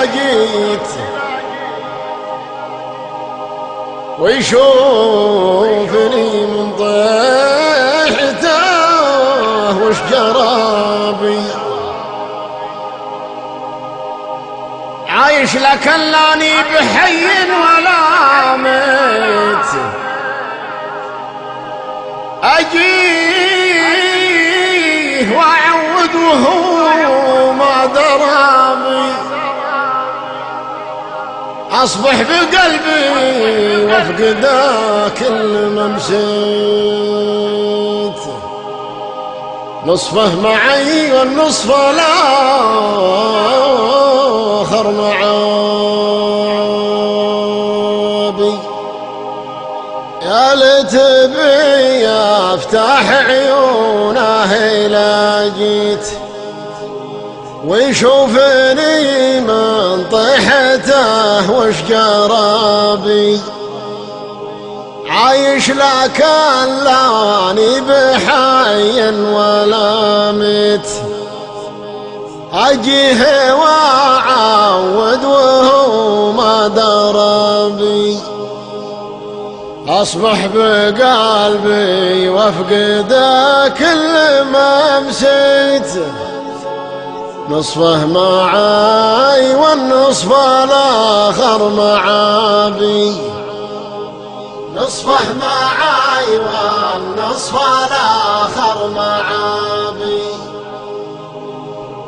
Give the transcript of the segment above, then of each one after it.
جيت ويشوفني من ضيحته وش جرابي، عايش لكن لاني بحي ولا ميت، أجيه وأعود وهو ما درابي، أصبح بقلبي وافقده كل ما مشيت، نصفه معي والنصف الآخر معابي، يا ليت بي افتح عيونه إلى جيت ويشوفني من طيحته وش جرابي، عايش لكن لاني بحي ولا ميت، أجيه وأعود وهو ما دربي، أصبح بقلبي وافقده كل ما مشيت، نصفه معاي والنصف الآخر معابي، نصفه معاي والنصف الآخر معابي،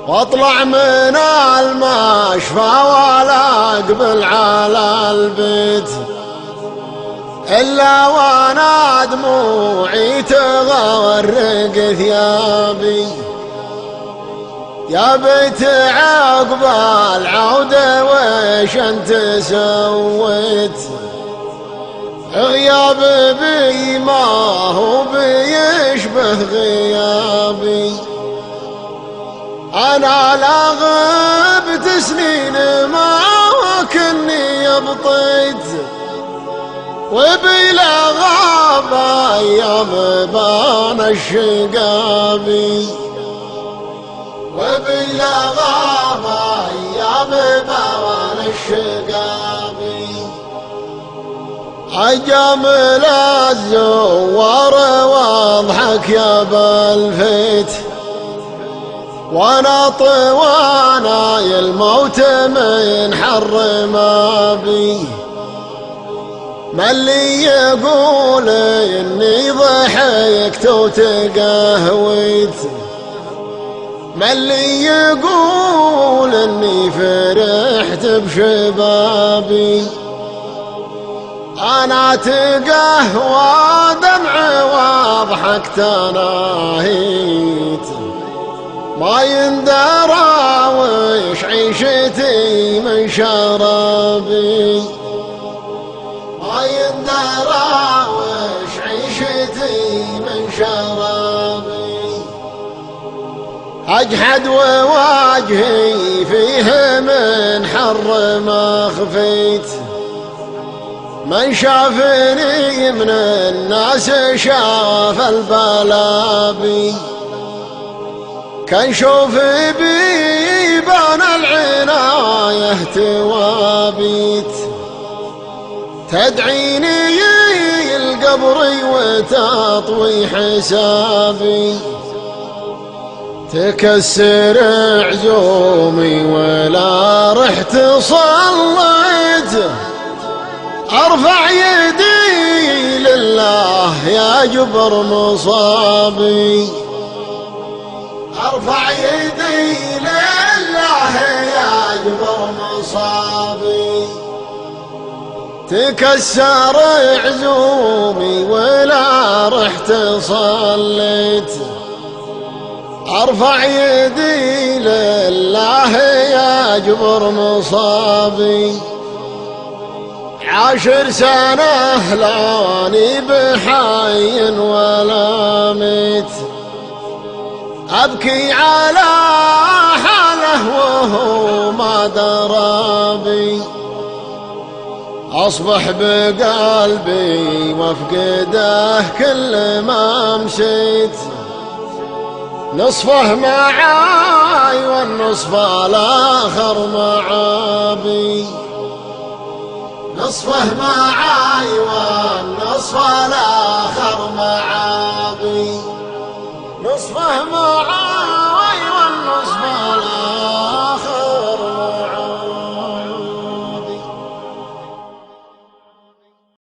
واطلع من المشفى ولا اقبل على البيت إلا وانا دموعي تغرق ثيابي، يا بيت عقب العودة وش انت سويت، غياب بي ما هو بيشبه غيابي، انا لا غبت سنين ما كني بطيت، وبلا غاب ايام بان الشقابي، وبلا غاب ايام بان الشقابي، اجمل الزوار واضحك يا بالفيت، وانا طوانا الموت من حر ما بي، ما اللي يقول اني ضحكت وتقهويت، ما اللي يقول اني فرحت بشبابي، انا تقهوى دمع وضحكت ناهيت، ما يندرى وش عيشتي من شرابي، ما يندرى وش عيشتي من شرابي، اجحد وواجهي فيه من حر ما خفيت، من شافني من الناس شاف البلابي، كان شوف بيبان العناية توابيت، تدعيني القبر وتطوي حسابي، تكسر عزومي ولا رحت صليت، ارفع يدي لله يا جبر مصابي، ارفع يدي لله يا جبر مصابي، تكسر عزومي ولا رحت صليت، ارفع يدي لله يا جبر مصابي، 10 سنة لاني بحي ولا ميت، أبكي على حاله وهو ما درابي، أصبح بقلبي وافقده كل ما مشيت، نصفه معاه معاي والنصف الآخر معابي. نصفه معاي والنصف الآخر معابي. نصفه معاي والنصف الآخر